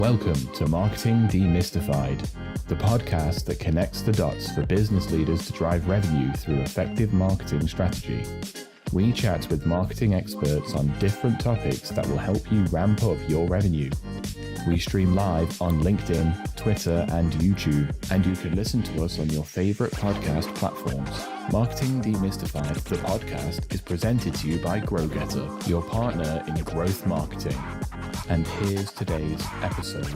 Welcome to Marketing Demystified, the podcast that connects the dots for business leaders to drive revenue through effective marketing strategy. We chat with marketing experts on different topics that will help you ramp up your revenue. We stream live on LinkedIn, Twitter, and YouTube, and you can listen to us on your favorite podcast platforms. Marketing Demystified, the podcast, is presented to you by GrowGetter, your partner in growth marketing. And here's today's episode.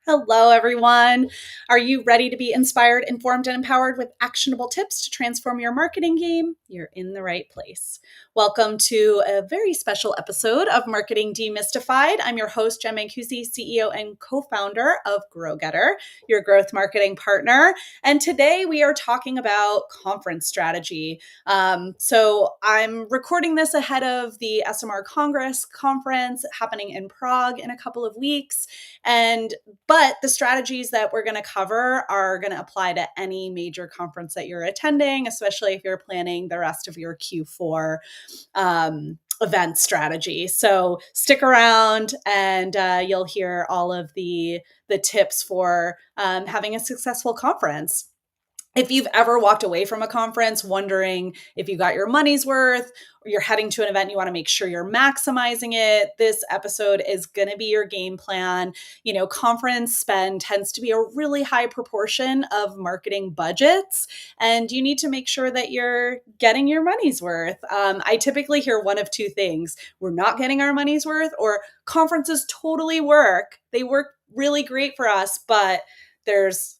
Hello, everyone. Are you ready to be inspired, informed, and empowered with actionable tips to transform your marketing game? You're in the right place. Welcome to a very special episode of Marketing Demystified. I'm your host, Jenn Mancusi, CEO and co-founder of GrowGetter, your growth marketing partner. And today we are talking about conference strategy. So I'm recording this ahead of the ESOMAR Congress conference happening in Prague in a couple of weeks. But the strategies that we're going to cover are going to apply to any major conference that you're attending, especially if you're planning the rest of your Q4 event strategy. So stick around and you'll hear all of the tips for having a successful conference. If you've ever walked away from a conference wondering if you got your money's worth, or you're heading to an event, you want to make sure you're maximizing it, this episode is going to be your game plan. You know, conference spend tends to be a really high proportion of marketing budgets, and you need to make sure that you're getting your money's worth. I typically hear one of two things. We're not getting our money's worth, or conferences totally work. They work really great for us, but there's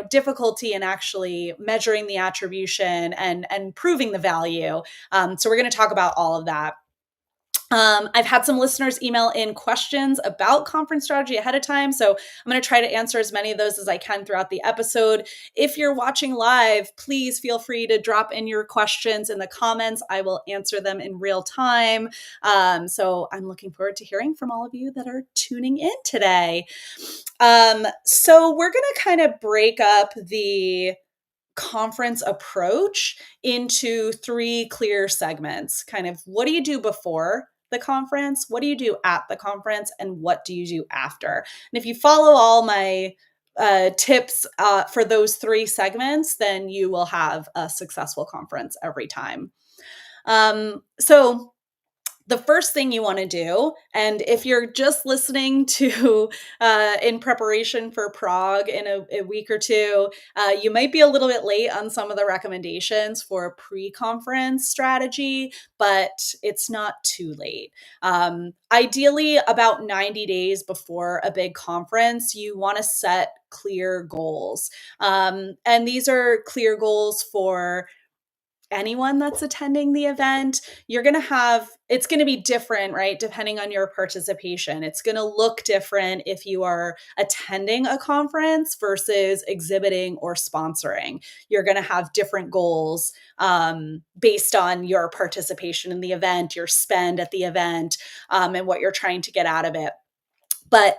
difficulty in actually measuring the attribution and proving the value. So we're going to talk about all of that. I've had some listeners email in questions about conference strategy ahead of time. So I'm going to try to answer as many of those as I can throughout the episode. If you're watching live, please feel free to drop in your questions in the comments. I will answer them in real time. So I'm looking forward to hearing from all of you that are tuning in today. So we're going to kind of break up the conference approach into three clear segments. Kind of, what do you do before the conference? What do you do at the conference? And what do you do after? And if you follow all my tips for those three segments, then you will have a successful conference every time. So the first thing you want to do, and if you're just listening to in preparation for Prague in a week or two, you might be a little bit late on some of the recommendations for pre-conference strategy, but it's not too late. Ideally, about 90 days before a big conference, you want to set clear goals. And these are clear goals for anyone that's attending the event. It's going to be different, right? Depending on your participation. It's going to look different if you are attending a conference versus exhibiting or sponsoring. You're going to have different goals based on your participation in the event, your spend at the event, and what you're trying to get out of it. But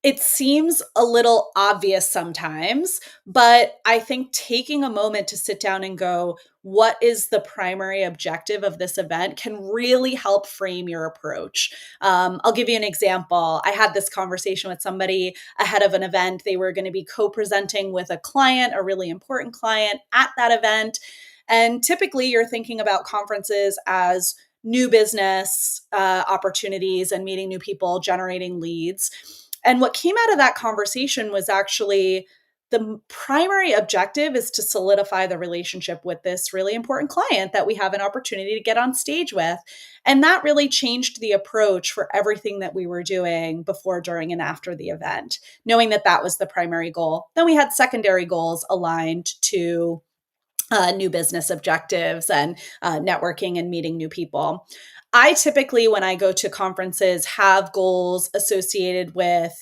it seems a little obvious sometimes, but I think taking a moment to sit down and go, what is the primary objective of this event, can really help frame your approach. I'll give you an example. I had this conversation with somebody ahead of an event. They were going to be co-presenting with a client, a really important client at that event. And typically you're thinking about conferences as new business opportunities and meeting new people, generating leads. And what came out of that conversation was actually the primary objective is to solidify the relationship with this really important client that we have an opportunity to get on stage with. And that really changed the approach for everything that we were doing before, during, and after the event, knowing that that was the primary goal. Then we had secondary goals aligned to new business objectives and networking and meeting new people. I typically, when I go to conferences, have goals associated with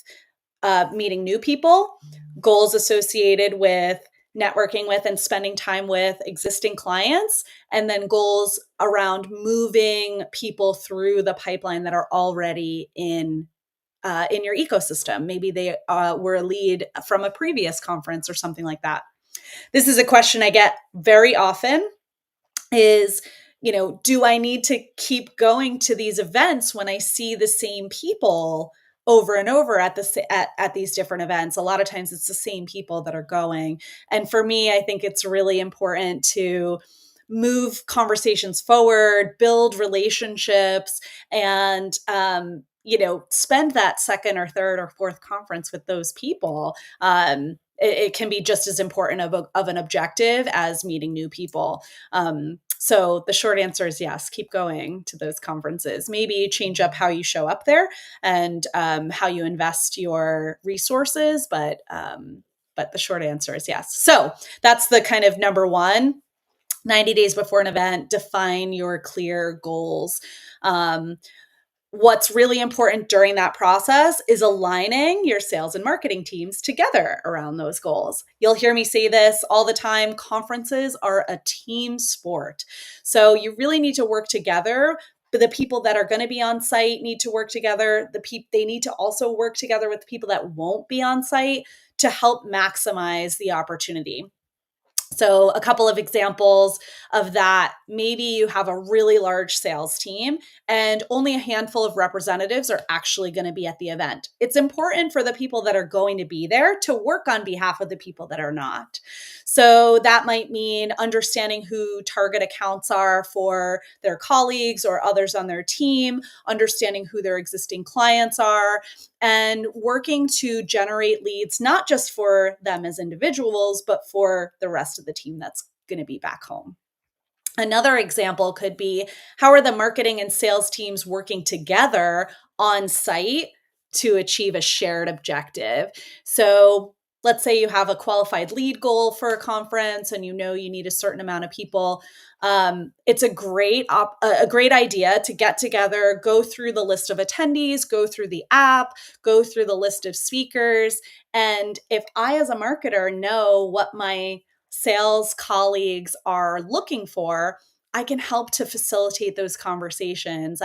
meeting new people, goals associated with networking with and spending time with existing clients, and then goals around moving people through the pipeline that are already in your ecosystem. Maybe they were a lead from a previous conference or something like that. This is a question I get very often is, do I need to keep going to these events when I see the same people over and over at these different events. A lot of times it's the same people that are going. And for me, I think it's really important to move conversations forward, build relationships, and spend that second or third or fourth conference with those people. It can be just as important of an objective as meeting new people. So the short answer is yes, keep going to those conferences. Maybe change up how you show up there and how you invest your resources, but the short answer is yes. So that's the kind of number one. 90 days before an event, define your clear goals. What's really important during that process is aligning your sales and marketing teams together around those goals. You'll hear me say this all the time. Conferences are a team sport. So you really need to work together. But the people that are going to be on site need to work together. They need to also work together with the people that won't be on site to help maximize the opportunity. So a couple of examples of that, maybe you have a really large sales team and only a handful of representatives are actually going to be at the event. It's important for the people that are going to be there to work on behalf of the people that are not. So that might mean understanding who target accounts are for their colleagues or others on their team, understanding who their existing clients are, and working to generate leads, not just for them as individuals, but for the rest of the team that's going to be back home. Another example could be, how are the marketing and sales teams working together on site to achieve a shared objective? So let's say you have a qualified lead goal for a conference and you need a certain amount of people. It's a great idea to get together, go through the list of attendees, go through the app, go through the list of speakers. And if I, as a marketer, know what my sales colleagues are looking for, I can help to facilitate those conversations.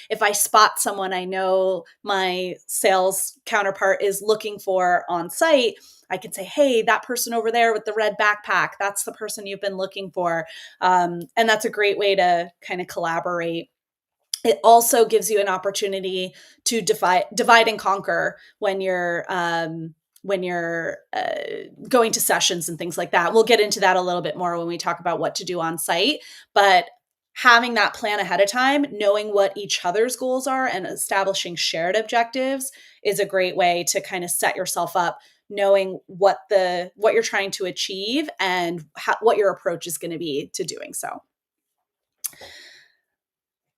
If I spot someone I know my sales counterpart is looking for on site, I can say, hey, that person over there with the red backpack, that's the person you've been looking for. And that's a great way to kind of collaborate. It also gives you an opportunity to divide and conquer when you're going to sessions and things like that. We'll get into that a little bit more when we talk about what to do on site, but having that plan ahead of time, knowing what each other's goals are and establishing shared objectives is a great way to kind of set yourself up, knowing what you're trying to achieve and what your approach is going to be to doing so.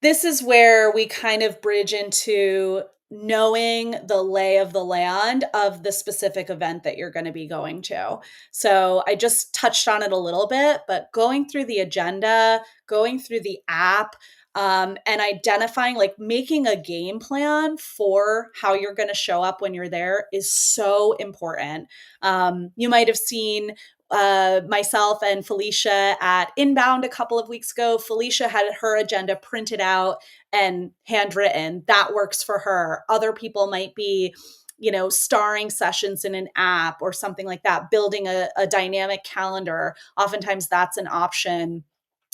This is where we kind of bridge into knowing the lay of the land of the specific event that you're going to be going to. So I just touched on it a little bit, but going through the agenda, going through the app, and identifying, like making a game plan for how you're going to show up when you're there is so important. You might have seen myself and Felicia at Inbound a couple of weeks ago. Felicia had her agenda printed out and handwritten. That works for her. Other people might be, starring sessions in an app or something like that, building a dynamic calendar. Oftentimes that's an option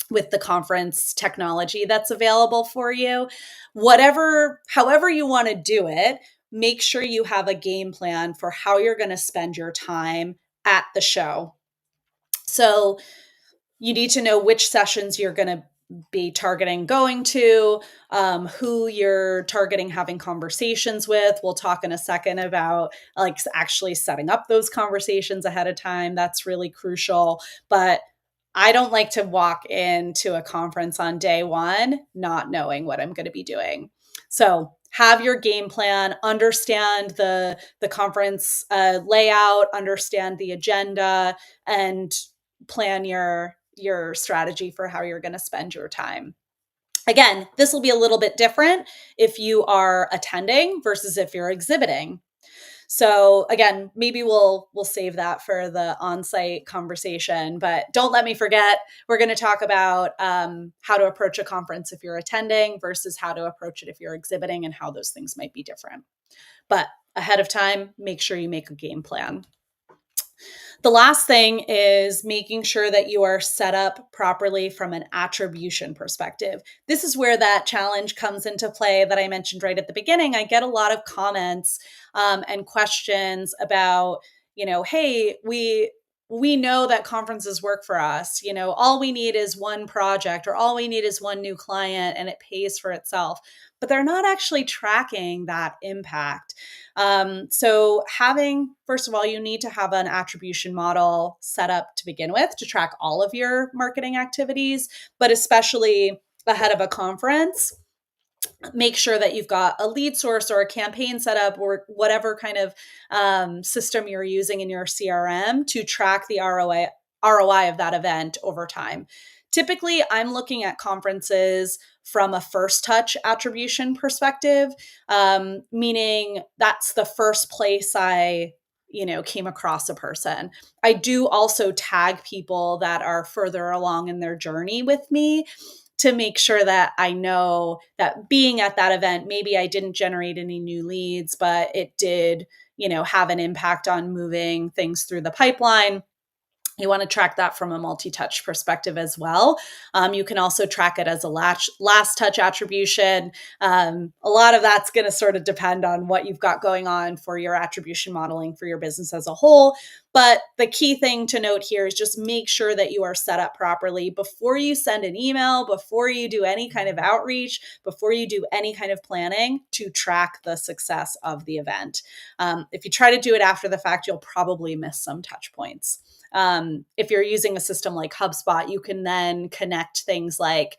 with the conference technology that's available for you. However you want to do it, make sure you have a game plan for how you're going to spend your time at the show. So you need to know which sessions you're going to be targeting going to, who you're targeting having conversations with. We'll talk in a second about like actually setting up those conversations ahead of time. That's really crucial. But I don't like to walk into a conference on day one not knowing what I'm going to be doing. So have your game plan, understand the conference layout, understand the agenda, and plan your strategy for how you're going to spend your time. Again, this will be a little bit different if you are attending versus if you're exhibiting. So again, maybe we'll save that for the on-site conversation, but don't let me forget, we're going to talk about how to approach a conference if you're attending versus how to approach it if you're exhibiting and how those things might be different. But ahead of time, make sure you make a game plan. The last thing is making sure that you are set up properly from an attribution perspective. This is where that challenge comes into play that I mentioned right at the beginning. I get a lot of comments and questions about, hey, we know that conferences work for us. All we need is one project, or all we need is one new client, and it pays for itself. But they're not actually tracking that impact. So first of all, you need to have an attribution model set up to begin with to track all of your marketing activities, but especially ahead of a conference. Make sure that you've got a lead source or a campaign set up, or whatever kind of system you're using in your CRM to track the ROI of that event over time. Typically, I'm looking at conferences from a first touch attribution perspective, meaning that's the first place I came across a person. I do also tag people that are further along in their journey with me to make sure that I know that being at that event, maybe I didn't generate any new leads, but it did, have an impact on moving things through the pipeline. You want to track that from a multi-touch perspective as well. You can also track it as a last touch attribution. A lot of that's going to sort of depend on what you've got going on for your attribution modeling for your business as a whole. But the key thing to note here is just make sure that you are set up properly before you send an email, before you do any kind of outreach, before you do any kind of planning to track the success of the event. If you try to do it after the fact, you'll probably miss some touch points. If you're using a system like HubSpot, you can then connect things like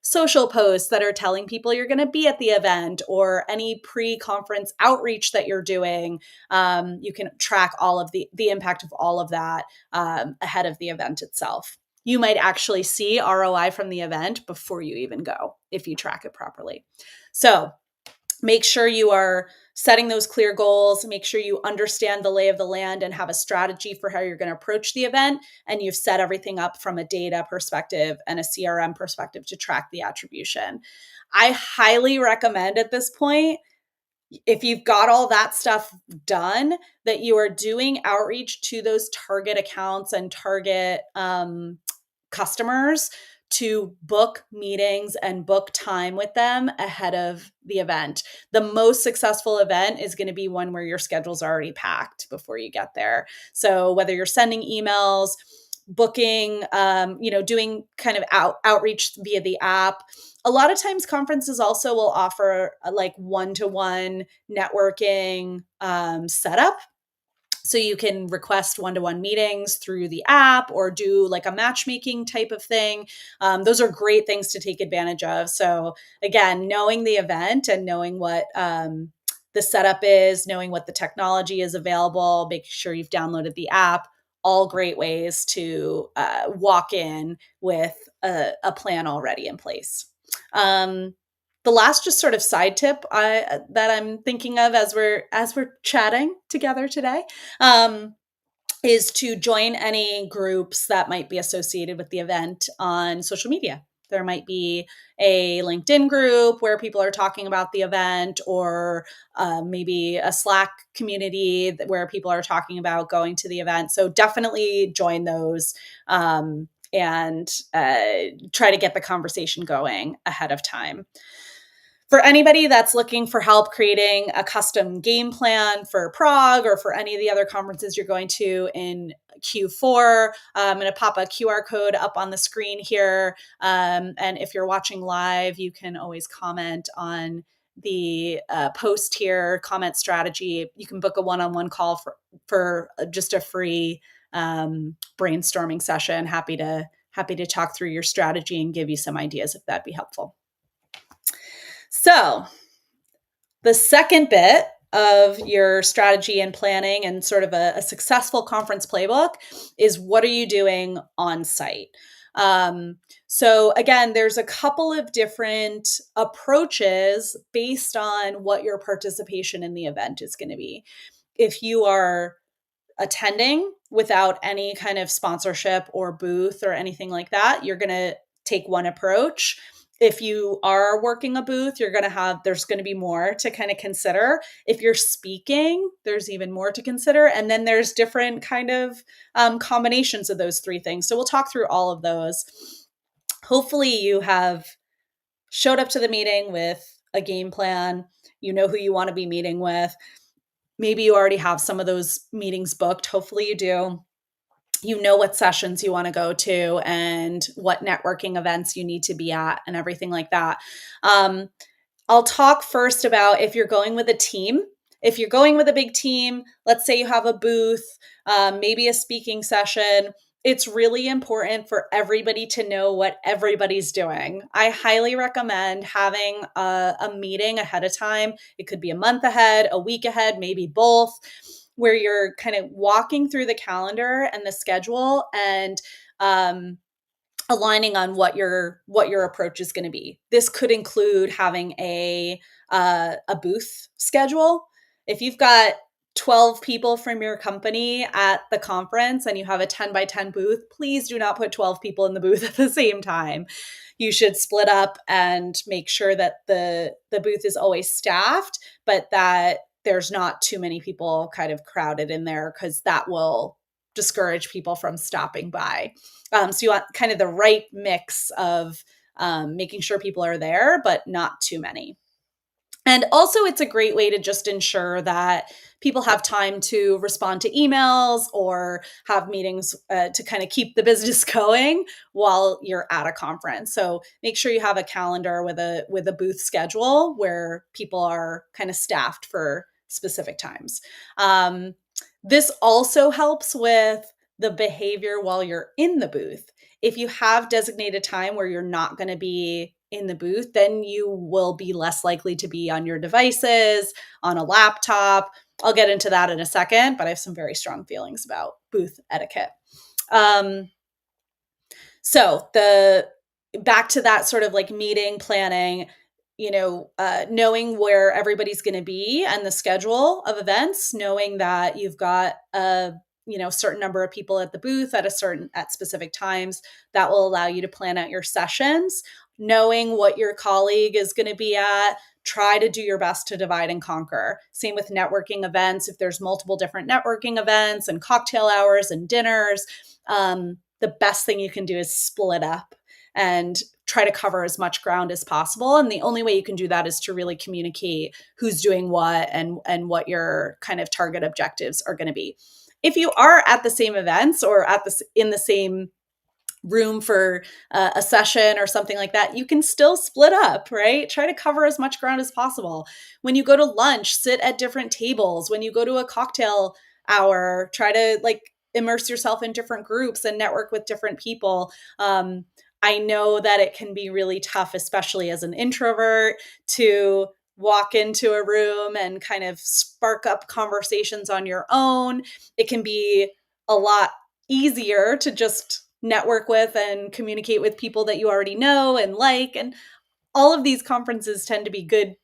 social posts that are telling people you're going to be at the event, or any pre-conference outreach that you're doing. You can track all of the impact of all of that ahead of the event itself. You might actually see ROI from the event before you even go if you track it properly. So make sure you are setting those clear goals. Make sure you understand the lay of the land and have a strategy for how you're going to approach the event. And you've set everything up from a data perspective and a CRM perspective to track the attribution. I highly recommend at this point, if you've got all that stuff done, that you are doing outreach to those target accounts and target customers to book meetings and book time with them ahead of the event. The most successful event is going to be one where your schedule's already packed before you get there. So whether you're sending emails, booking, doing kind of outreach via the app. A lot of times conferences also will offer like one-to-one networking setup. So you can request one-to-one meetings through the app, or do like a matchmaking type of thing. Those are great things to take advantage of. So again, knowing the event and knowing what the setup is, knowing what the technology is available, make sure you've downloaded the app, all great ways to walk in with a plan already in place. The last just sort of side tip that I'm thinking of as we're chatting together today is to join any groups that might be associated with the event on social media. There might be a LinkedIn group where people are talking about the event, or maybe a Slack community where people are talking about going to the event. So definitely join those and try to get the conversation going ahead of time. For anybody that's looking for help creating a custom game plan for Prague or for any of the other conferences you're going to in Q4, I'm going to pop a QR code up on the screen here. And if you're watching live, you can always comment on the post here, comment strategy. You can book a one-on-one call for just a free brainstorming session. Happy to talk through your strategy and give you some ideas if that'd be helpful. So the second bit of your strategy and planning and sort of a successful conference playbook is, what are you doing on site? So again, there's a couple of different approaches based on what your participation in the event is going to be. If you are attending without any kind of sponsorship or booth or anything like that, you're going to take one approach. If you are working a booth, there's going to be more to kind of consider. If you're speaking, there's even more to consider. And then there's different kind of combinations of those three things. So we'll talk through all of those. Hopefully you have showed up to the meeting with a game plan. You know who you want to be meeting with. Maybe you already have some of those meetings booked. Hopefully you do. You know what sessions you want to go to and what networking events you need to be at and everything like that. I'll talk first about if you're going with a team. If you're going with a big team, let's say you have a booth, maybe a speaking session, it's really important for everybody to know what everybody's doing. I highly recommend having a meeting ahead of time. It could be a month ahead, a week ahead, maybe both, where you're kind of walking through the calendar and the schedule and aligning on what your approach is going to be. This could include having a booth schedule. If you've got 12 people from your company at the conference and you have a 10 by 10 booth, please do not put 12 people in the booth at the same time. You should split up and make sure that the booth is always staffed, but that there's not too many people kind of crowded in there, because that will discourage people from stopping by. So you want kind of the right mix of making sure people are there, but not too many. And also, it's a great way to just ensure that people have time to respond to emails or have meetings to kind of keep the business going while you're at a conference. So make sure you have a calendar with a booth schedule where people are kind of staffed for specific times. This also helps with the behavior while you're in the booth. If you have designated time where you're not going to be in the booth, then you will be less likely to be on your devices, on a laptop. I'll get into that in a second, but I have some very strong feelings about booth etiquette. So back to that sort of like meeting planning, knowing where everybody's going to be and the schedule of events, knowing that you've got a certain number of people at the booth at specific times, that will allow you to plan out your sessions. Knowing what your colleague is going to be at, try to do your best to divide and conquer. Same with networking events. If there's multiple different networking events and cocktail hours and dinners, the best thing you can do is split up and try to cover as much ground as possible. And the only way you can do that is to really communicate who's doing what and what your kind of target objectives are going to be. If you are at the same events or in the same room for a session or something like that, you can still split up, right? Try to cover as much ground as possible. When you go to lunch, sit at different tables. When you go to a cocktail hour, try to immerse yourself in different groups and network with different people. I know that it can be really tough, especially as an introvert, to walk into a room and kind of spark up conversations on your own. It can be a lot easier to just network with and communicate with people that you already know and like. And all of these conferences tend to be good,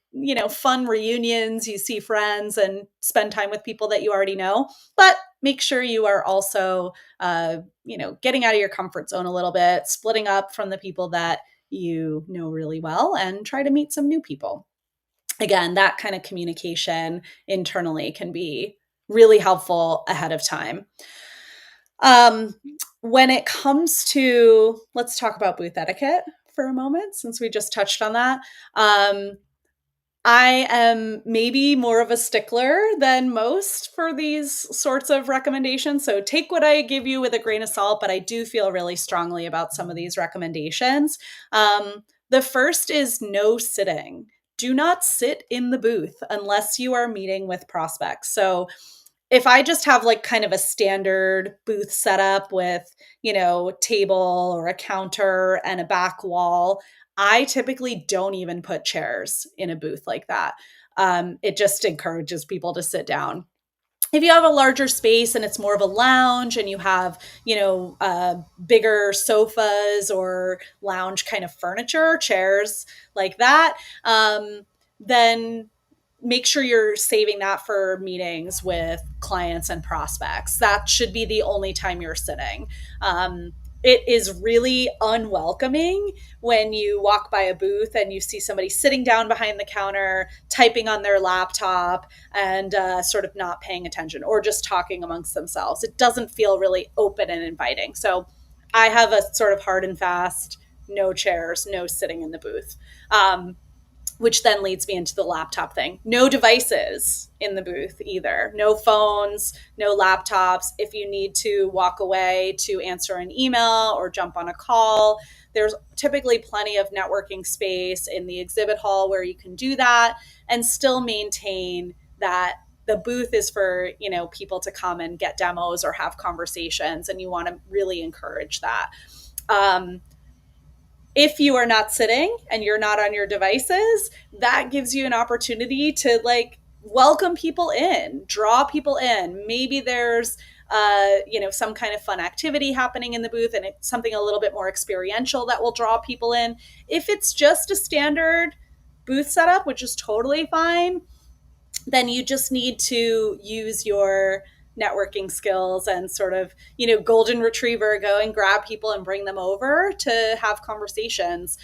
fun reunions. You see friends and spend time with people that you already know, but make sure you are also, getting out of your comfort zone a little bit, splitting up from the people that you know really well, and try to meet some new people. Again, that kind of communication internally can be really helpful ahead of time. When it comes to, let's talk about booth etiquette for a moment, since we just touched on that. I am maybe more of a stickler than most for these sorts of recommendations. So take what I give you with a grain of salt, but I do feel really strongly about some of these recommendations. The first is no sitting. Do not sit in the booth unless you are meeting with prospects. So if I just have kind of a standard booth setup with, table or a counter and a back wall, I typically don't even put chairs in a booth like that. It just encourages people to sit down. If you have a larger space and it's more of a lounge and you have, bigger sofas or lounge kind of furniture, chairs like that, then make sure you're saving that for meetings with clients and prospects. That should be the only time you're sitting. it is really unwelcoming when you walk by a booth and you see somebody sitting down behind the counter, typing on their laptop and sort of not paying attention or just talking amongst themselves. It doesn't feel really open and inviting. So I have a sort of hard and fast, no chairs, no sitting in the booth. Which then leads me into the laptop thing. No devices in the booth either. No phones, no laptops. If you need to walk away to answer an email or jump on a call, there's typically plenty of networking space in the exhibit hall where you can do that and still maintain that the booth is for, people to come and get demos or have conversations, and you want to really encourage that. If you are not sitting and you're not on your devices, that gives you an opportunity to welcome people in, draw people in. Maybe there's some kind of fun activity happening in the booth and it's something a little bit more experiential that will draw people in. If it's just a standard booth setup, which is totally fine, then you just need to use your networking skills and sort of, golden retriever, go and grab people and bring them over to have conversations.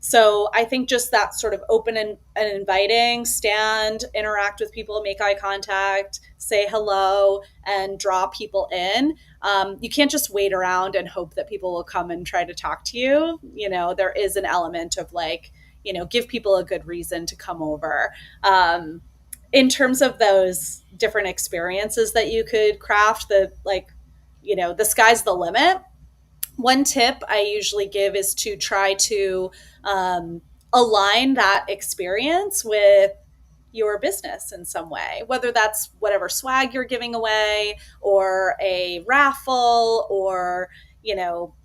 So I think just that sort of open and inviting, stand, interact with people, make eye contact, say hello, and draw people in. You can't just wait around and hope that people will come and try to talk to you. There is an element of give people a good reason to come over. In terms of those different experiences that you could craft, the sky's the limit. One tip I usually give is to try to align that experience with your business in some way, whether that's whatever swag you're giving away or a raffle or,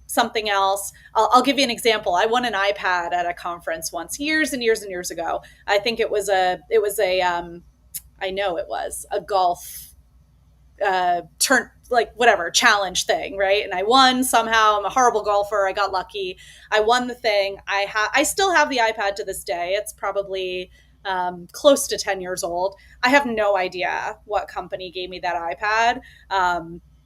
something else. I'll give you an example. I won an iPad at a conference once, years and years and years ago. I think it was a golf challenge thing, right? And I won somehow. I'm a horrible golfer. I got lucky. I won the thing. I still have the iPad to this day. It's probably close to 10 years old. I have no idea what company gave me that iPad.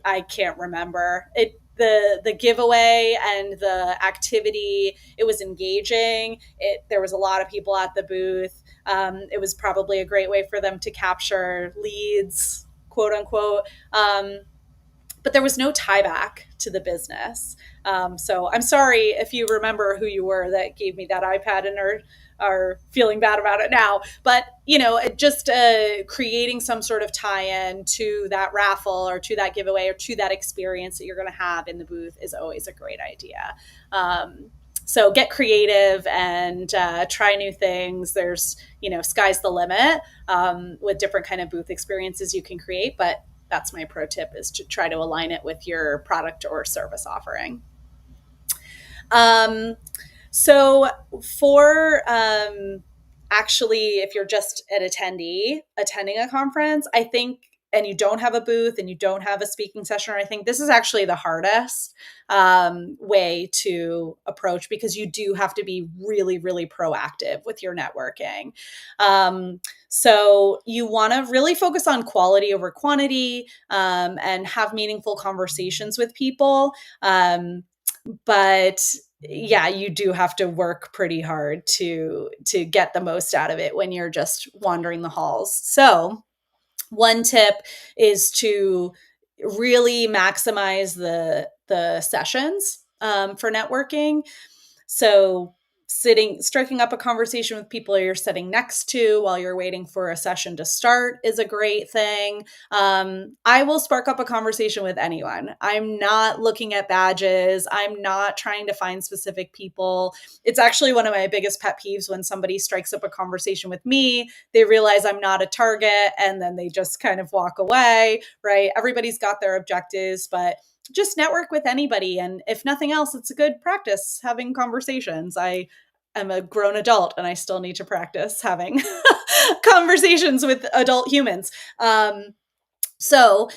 I can't remember it. The giveaway and the activity, it was engaging. There was a lot of people at the booth. It was probably a great way for them to capture leads, quote unquote. But there was no tie back to the business. So I'm sorry if you remember who you were that gave me that iPad and are feeling bad about it now. But, just creating some sort of tie-in to that raffle or to that giveaway or to that experience that you're going to have in the booth is always a great idea. So get creative and try new things. There's, sky's the limit with different kind of booth experiences you can create. But that's my pro tip, is to try to align it with your product or service offering. So for actually, if you're just an attendee attending a conference, I think, and you don't have a booth and you don't have a speaking session, or I think this is actually the hardest way to approach, because you do have to be really, really proactive with your networking. So you want to really focus on quality over quantity and have meaningful conversations with people. But yeah, you do have to work pretty hard to get the most out of it when you're just wandering the halls. So one tip is to really maximize the sessions for networking. So striking up a conversation with people you're sitting next to while you're waiting for a session to start is a great thing. I will spark up a conversation with anyone. I'm not looking at badges. I'm not trying to find specific people. It's actually one of my biggest pet peeves when somebody strikes up a conversation with me, they realize I'm not a target, and then they just kind of walk away, right? Everybody's got their objectives, but just network with anybody. And if nothing else, it's a good practice having conversations. I am a grown adult and I still need to practice having conversations with adult humans. So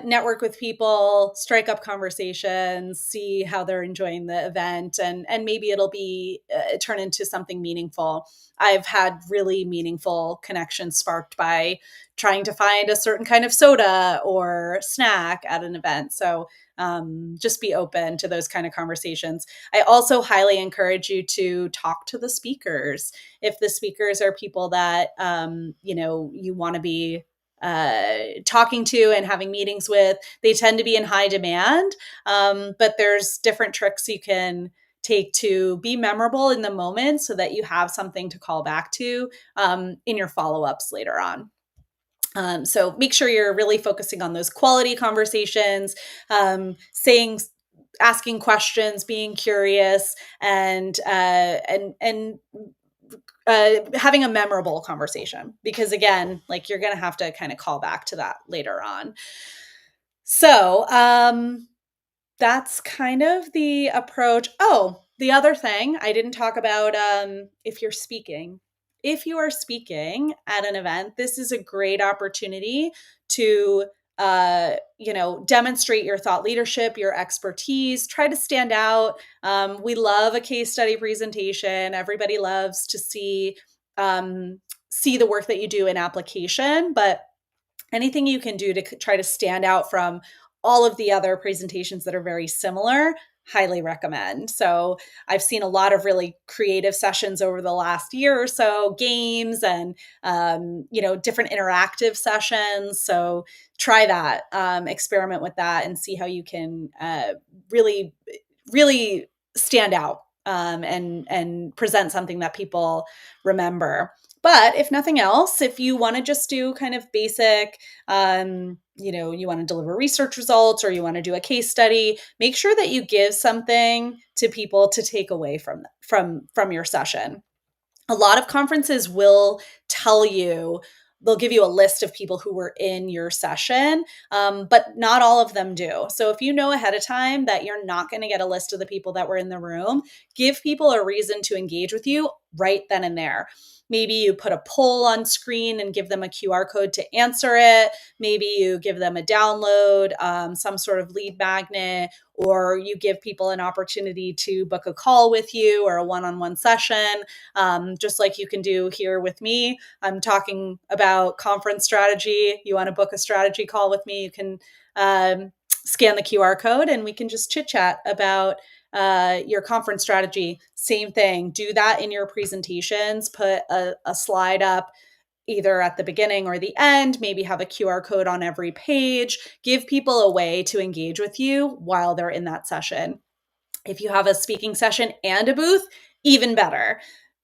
network with people, strike up conversations, see how they're enjoying the event, and maybe it'll be turn into something meaningful. I've had really meaningful connections sparked by trying to find a certain kind of soda or snack at an event. So just be open to those kind of conversations. I also highly encourage you to talk to the speakers. If the speakers are people that you want to be talking to and having meetings with, they tend to be in high demand. But there's different tricks you can take to be memorable in the moment so that you have something to call back to in your follow-ups later on. So make sure you're really focusing on those quality conversations, asking questions, being curious, and having a memorable conversation, because again, like, you're going to have to kind of call back to that later on. So that's kind of the approach. Oh, the other thing I didn't talk about, if you are speaking at an event, this is a great opportunity to demonstrate your thought leadership, your expertise, try to stand out. We love a case study presentation. Everybody loves to see the work that you do in application, but anything you can do to try to stand out from all of the other presentations that are very similar, highly recommend. So I've seen a lot of really creative sessions over the last year or so, games and, different interactive sessions. So try that, experiment with that, and see how you can really, really stand out and present something that people remember. But if nothing else, if you want to just do kind of basic, you want to deliver research results, or you want to do a case study, make sure that you give something to people to take away from your session. A lot of conferences will they'll give you a list of people who were in your session, but not all of them do. So if you know ahead of time that you're not going to get a list of the people that were in the room, give people a reason to engage with you right then and there. Maybe you put a poll on screen and give them a QR code to answer it. Maybe you give them a download, some sort of lead magnet, or you give people an opportunity to book a call with you or a one-on-one session, just like you can do here with me. I'm talking about conference strategy. You want to book a strategy call with me, you can scan the QR code and we can just chit chat about your conference strategy. Same thing. Do that in your presentations. Put a slide up either at the beginning or the end, maybe have a QR code on every page. Give people a way to engage with you while they're in that session. If you have a speaking session and a booth, even better.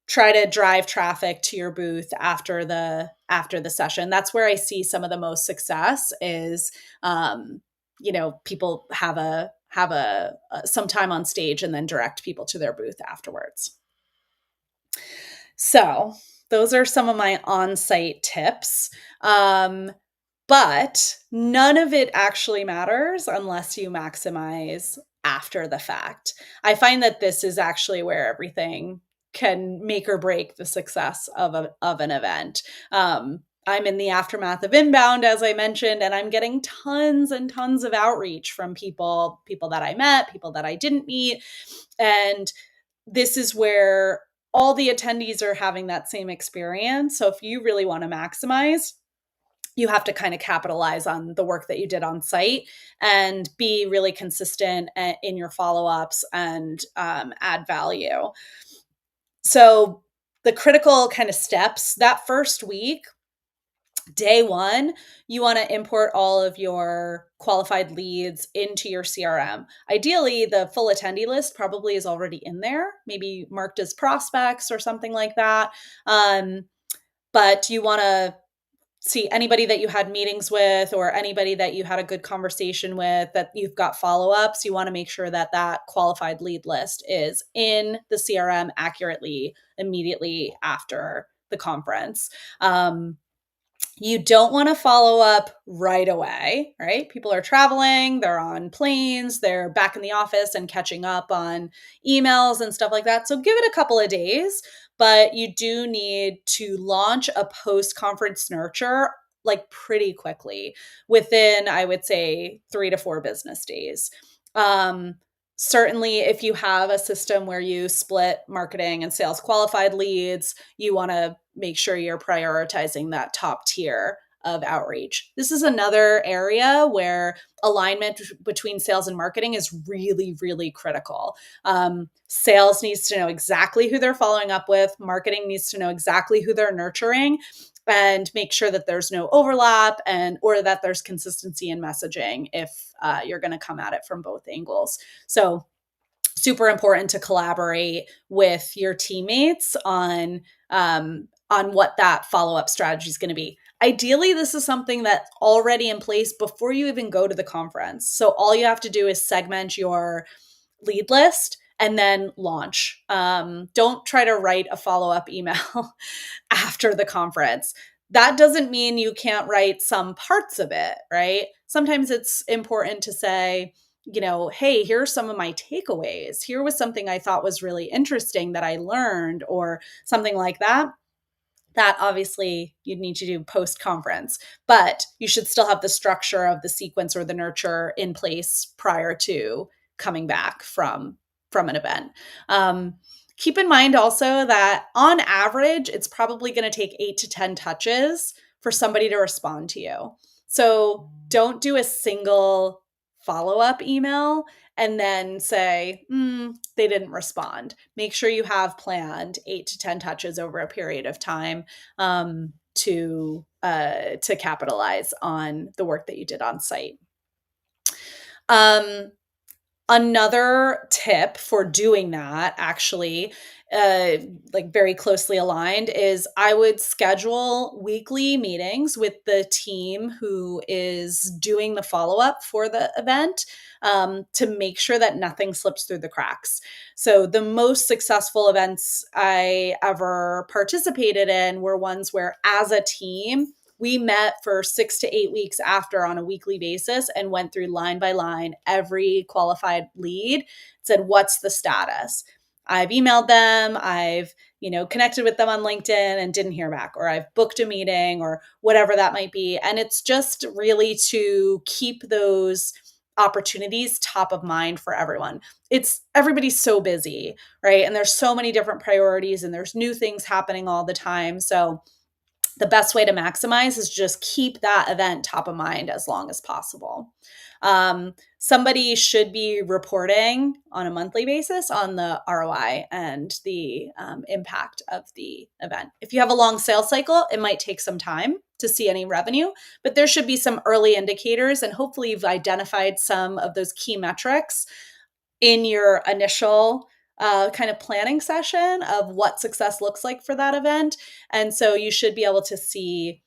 Try to drive traffic to your booth after the session. That's where I see some of the most success is, people have some time on stage and then direct people to their booth afterwards. So those are some of my on-site tips. But none of it actually matters unless you maximize after the fact. I find that this is actually where everything can make or break the success of an event. I'm in the aftermath of inbound, as I mentioned, and I'm getting tons and tons of outreach from people that I met, people that I didn't meet. And this is where all the attendees are having that same experience. So if you really want to maximize, you have to kind of capitalize on the work that you did on site and be really consistent in your follow-ups and add value. So the critical kind of steps that first week, day one, you want to import all of your qualified leads into your CRM. Ideally, the full attendee list probably is already in there, maybe marked as prospects or something like that. But you want to see anybody that you had meetings with or anybody that you had a good conversation with that you've got follow-ups. You want to make sure that that qualified lead list is in the CRM accurately immediately after the conference. You don't want to follow up right away, right? People are traveling, they're on planes, they're back in the office and catching up on emails and stuff like that. So give it a couple of days, but you do need to launch a post-conference nurture like pretty quickly within, I would say, 3 to 4 business days. Certainly, if you have a system where you split marketing and sales qualified leads, you want to make sure you're prioritizing that top tier of outreach. This is another area where alignment between sales and marketing is really, really critical. Sales needs to know exactly who they're following up with. Marketing needs to know exactly who they're nurturing, and make sure that there's no overlap or that there's consistency in messaging if you're going to come at it from both angles. So super important to collaborate with your teammates on what that follow-up strategy is going to be. Ideally, this is something that's already in place before you even go to the conference. So all you have to do is segment your lead list and then launch. Don't try to write a follow-up email after the conference. That doesn't mean you can't write some parts of it, right? Sometimes it's important to say, hey, here are some of my takeaways. Here was something I thought was really interesting that I learned, or something like that. That obviously you'd need to do post-conference, but you should still have the structure of the sequence or the nurture in place prior to coming back from an event. Keep in mind also that on average, it's probably going to take 8 to 10 touches for somebody to respond to you. So don't do a single follow-up email and then say, they didn't respond. Make sure you have planned 8 to 10 touches over a period of time to capitalize on the work that you did on site. Another tip for doing that, actually, like very closely aligned, is I would schedule weekly meetings with the team who is doing the follow-up for the event to make sure that nothing slips through the cracks. So the most successful events I ever participated in were ones where, as a team, we met for 6 to 8 weeks after on a weekly basis and went through line by line every qualified lead, said, what's the status? I've emailed them, I've connected with them on LinkedIn and didn't hear back, or I've booked a meeting, or whatever that might be. And it's just really to keep those opportunities top of mind for everyone. Everybody's so busy, right? And there's so many different priorities and there's new things happening all the time. So the best way to maximize is just keep that event top of mind as long as possible. Somebody should be reporting on a monthly basis on the ROI and the impact of the event. If you have a long sales cycle, it might take some time to see any revenue, but there should be some early indicators, and hopefully you've identified some of those key metrics in your initial kind of planning session of what success looks like for that event. And so you should be able to see,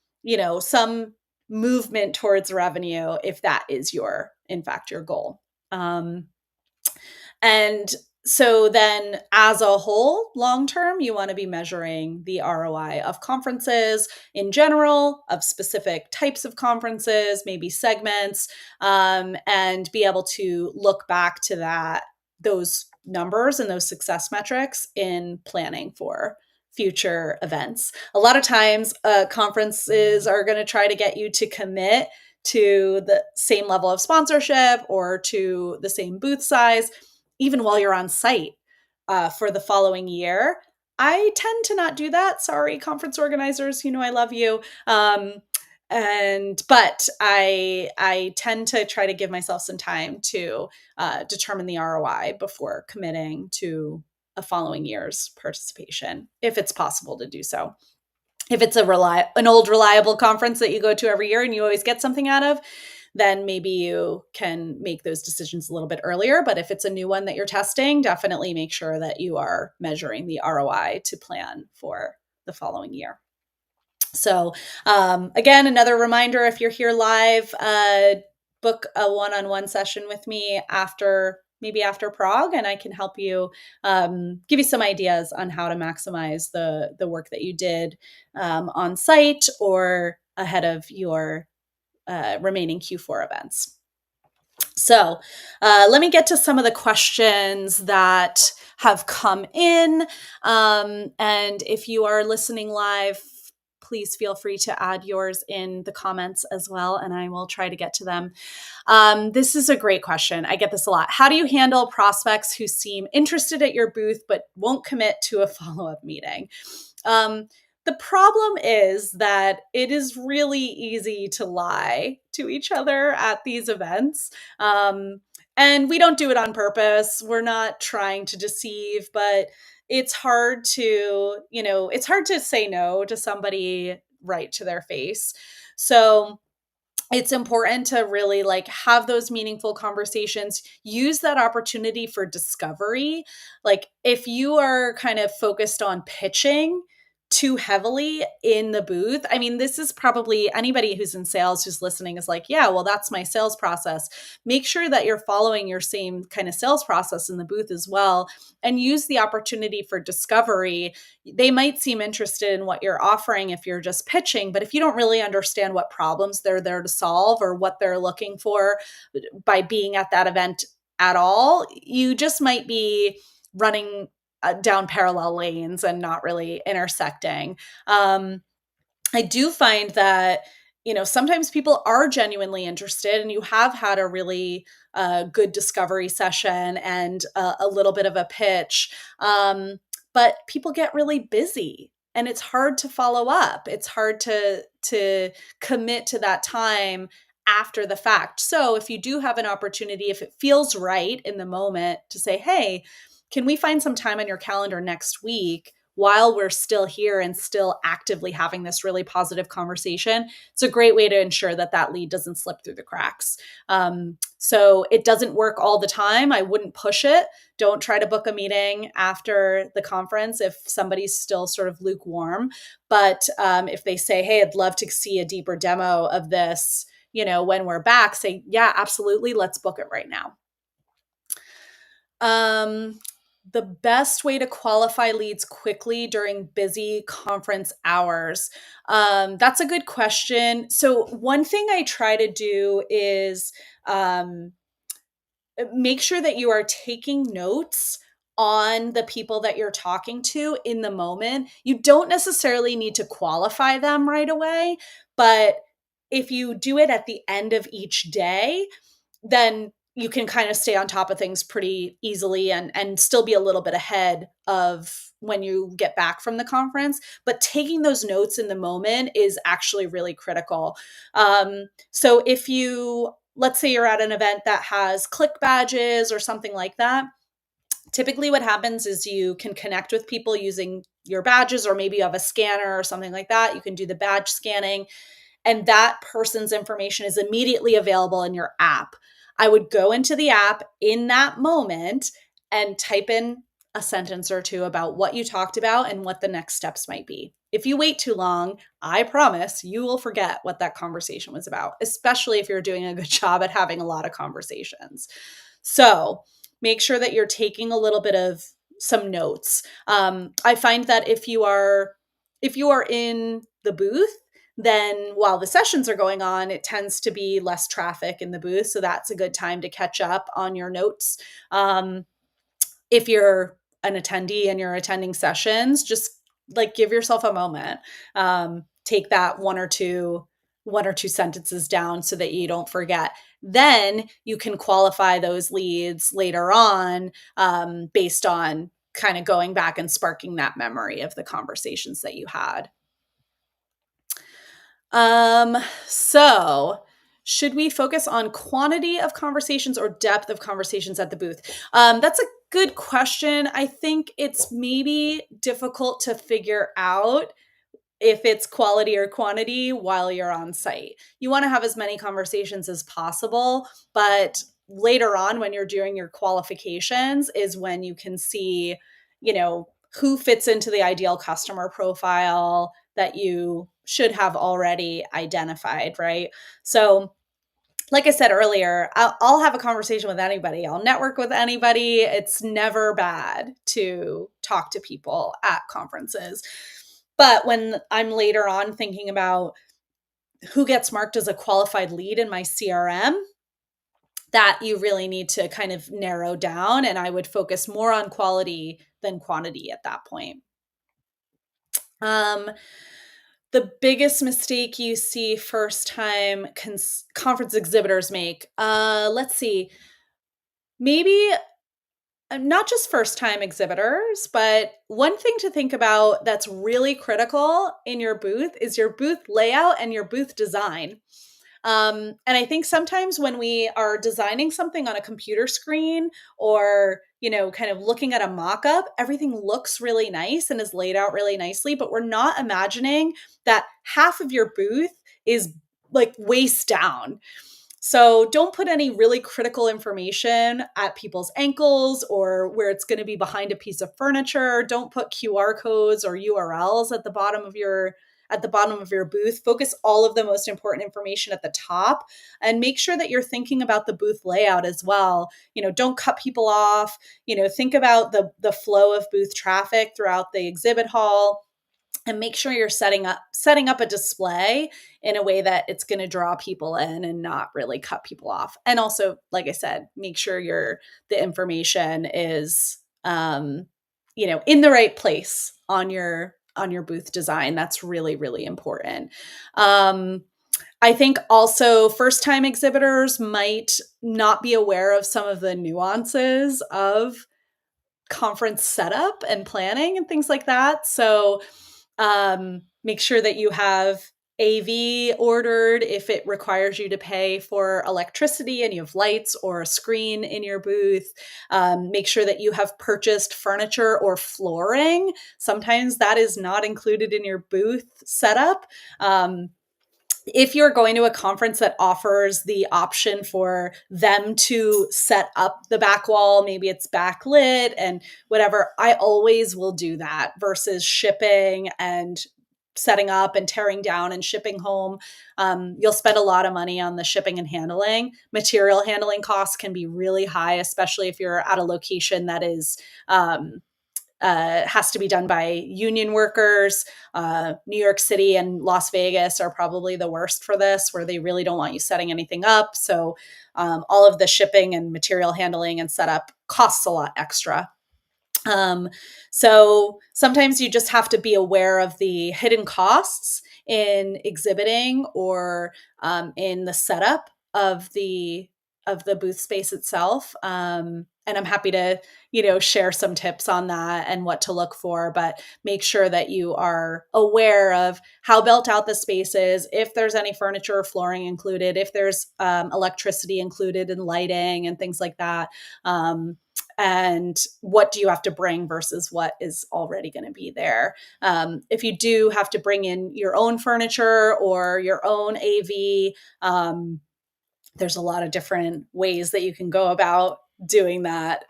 some movement towards revenue if that is in fact, your goal. And so then as a whole, long-term, you want to be measuring the ROI of conferences in general, of specific types of conferences, maybe segments, and be able to look back to those numbers and those success metrics in planning for future events. A lot of times, conferences are going to try to get you to commit to the same level of sponsorship or to the same booth size, even while you're on site for the following year. I tend to not do that. Sorry, conference organizers, I love you. But I tend to try to give myself some time to determine the ROI before committing to a following year's participation, if it's possible to do so. If it's an old reliable conference that you go to every year and you always get something out of, then maybe you can make those decisions a little bit earlier. But if it's a new one that you're testing, definitely make sure that you are measuring the ROI to plan for the following year. So again, another reminder, if you're here live, book a one-on-one session with me after Prague, and I can help you give you some ideas on how to maximize the work that you did on site or ahead of your remaining Q4 events. So let me get to some of the questions that have come in. And if you are listening live, please feel free to add yours in the comments as well, and I will try to get to them. This is a great question. I get this a lot. How do you handle prospects who seem interested at your booth but won't commit to a follow-up meeting? The problem is that it is really easy to lie to each other at these events. And we don't do it on purpose. We're not trying to deceive, but it's hard to, it's hard to say no to somebody right to their face. So it's important to really have those meaningful conversations, use that opportunity for discovery. Like if you are kind of focused on pitching too heavily in the booth, I mean, this is probably anybody who's in sales who's listening is like, yeah, well, that's my sales process. Make sure that you're following your same kind of sales process in the booth as well, and use the opportunity for discovery. They might seem interested in what you're offering if you're just pitching, but if you don't really understand what problems they're there to solve or what they're looking for by being at that event at all, you just might be running down parallel lanes and not really intersecting. I do find that, sometimes people are genuinely interested and you have had a really good discovery session and a little bit of a pitch. But people get really busy and it's hard to follow up. It's hard to commit to that time after the fact. So if you do have an opportunity, if it feels right in the moment to say, hey, can we find some time on your calendar next week while we're still here and still actively having this really positive conversation? It's a great way to ensure that that lead doesn't slip through the cracks. So it doesn't work all the time. I wouldn't push it. Don't try to book a meeting after the conference if somebody's still sort of lukewarm. But if they say, hey, I'd love to see a deeper demo of this, when we're back, say, yeah, absolutely. Let's book it right now. The best way to qualify leads quickly during busy conference hours. That's a good question. So one thing I try to do is make sure that you are taking notes on the people that you're talking to in the moment. You don't necessarily need to qualify them right away, but if you do it at the end of each day, then you can kind of stay on top of things pretty easily and still be a little bit ahead of when you get back from the conference. But taking those notes in the moment is actually really critical. So if let's say you're at an event that has click badges or something like that, typically what happens is you can connect with people using your badges, or maybe you have a scanner or something like that. You can do the badge scanning, and that person's information is immediately available in your app. I would go into the app in that moment and type in a sentence or two about what you talked about and what the next steps might be. If you wait too long, I promise you will forget what that conversation was about, especially if you're doing a good job at having a lot of conversations. So make sure that you're taking a little bit of some notes. I find that if you are in the booth, then while the sessions are going on, it tends to be less traffic in the booth. So that's a good time to catch up on your notes. If you're an attendee and you're attending sessions, just give yourself a moment. Take that one or two sentences down so that you don't forget. Then you can qualify those leads later on based on kind of going back and sparking that memory of the conversations that you had. So should we focus on quantity of conversations or depth of conversations at the booth? That's a good question. I think it's maybe difficult to figure out if it's quality or quantity while you're on site. You want to have as many conversations as possible, but later on when you're doing your qualifications is when you can see, who fits into the ideal customer profile that you should have already identified, right? So like I said earlier, I'll have a conversation with anybody. I'll network with anybody. It's never bad to talk to people at conferences. But when I'm later on thinking about who gets marked as a qualified lead in my CRM, that you really need to kind of narrow down. And I would focus more on quality than quantity at that point. the biggest mistake you see first-time conference exhibitors make? Let's see. Maybe not just first-time exhibitors, but one thing to think about that's really critical in your booth is your booth layout and your booth design. And I think sometimes when we are designing something on a computer screen or, kind of looking at a mock-up, everything looks really nice and is laid out really nicely, but we're not imagining that half of your booth is like waist down. So don't put any really critical information at people's ankles or where it's going to be behind a piece of furniture. Don't put QR codes or URLs at the bottom of your booth. Focus all of the most important information at the top and make sure that you're thinking about the booth layout as well. Don't cut people off. Think about the flow of booth traffic throughout the exhibit hall, and make sure you're setting up a display in a way that it's going to draw people in and not really cut people off. And also, like I said, make sure the information is in the right place on your booth design. That's really, really important. I think also first-time exhibitors might not be aware of some of the nuances of conference setup and planning and things like that. So make sure that you have AV ordered if it requires you to pay for electricity and you have lights or a screen in your booth. Make sure that you have purchased furniture or flooring. Sometimes that is not included in your booth setup. If you're going to a conference that offers the option for them to set up the back wall, maybe it's backlit and whatever, I always will do that versus shipping and setting up and tearing down and shipping home. You'll spend a lot of money on the shipping and handling. Material handling costs can be really high, especially if you're at a location that is has to be done by union workers. New York City and Las Vegas are probably the worst for this, where they really don't want you setting anything up. So all of the shipping and material handling and setup costs a lot extra. So sometimes you just have to be aware of the hidden costs in exhibiting or in the setup of the booth space itself. And I'm happy to, share some tips on that and what to look for, but make sure that you are aware of how built out the space is, if there's any furniture or flooring included, if there's electricity included and lighting and things like that. And what do you have to bring versus what is already going to be there. If you do have to bring in your own furniture or your own AV, there's a lot of different ways that you can go about doing that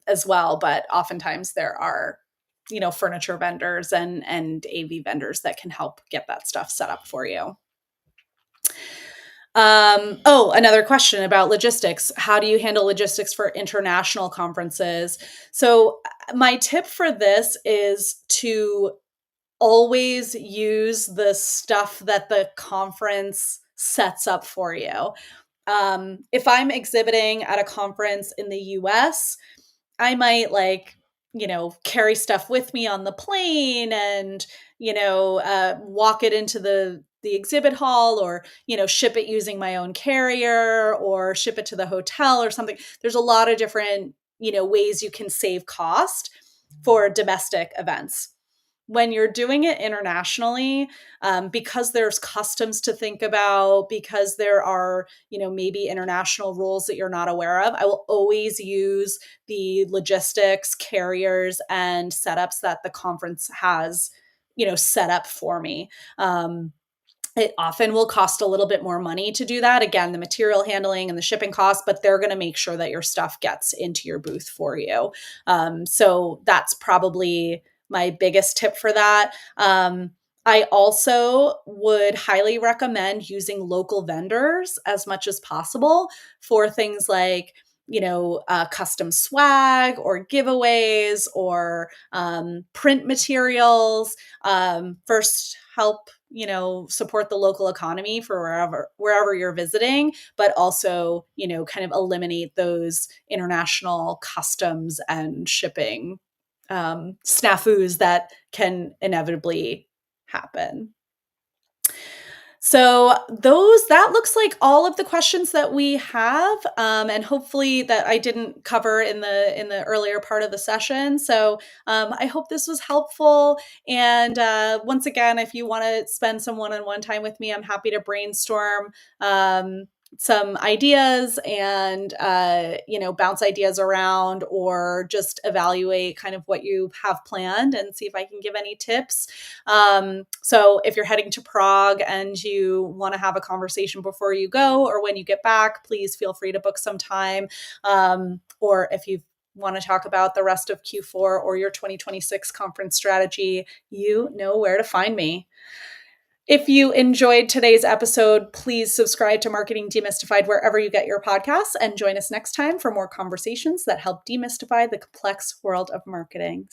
as well. But oftentimes there are, furniture vendors and AV vendors that can help get that stuff set up for you. Another question about logistics. How do you handle logistics for international conferences? So my tip for this is to always use the stuff that the conference sets up for you. If I'm exhibiting at a conference in the US, I might carry stuff with me on the plane and, walk it into the exhibit hall or, ship it using my own carrier or ship it to the hotel or something. There's a lot of different, ways you can save cost for domestic events. When you're doing it internationally, because there's customs to think about, because there are, maybe international rules that you're not aware of, I will always use the logistics, carriers, and setups that the conference has, set up for me. It often will cost a little bit more money to do that. Again, the material handling and the shipping costs, but they're going to make sure that your stuff gets into your booth for you. So that's probably my biggest tip for that. I also would highly recommend using local vendors as much as possible for things like, custom swag or giveaways or print materials. First, help support the local economy for wherever you're visiting, but also kind of eliminate those international customs and shipping snafus that can inevitably happen. So that looks like all of the questions that we have, and hopefully that I didn't cover in the earlier part of the session. So I hope this was helpful. And once again, if you want to spend some one-on-one time with me, I'm happy to brainstorm some ideas and bounce ideas around, or just evaluate kind of what you have planned and see if I can give any tips. So if you're heading to Prague and you want to have a conversation before you go or when you get back, please feel free to book some time. Or if you want to talk about the rest of Q4 or your 2026 conference strategy, you know where to find me. If you enjoyed today's episode, please subscribe to Marketing Demystified wherever you get your podcasts, and join us next time for more conversations that help demystify the complex world of marketing.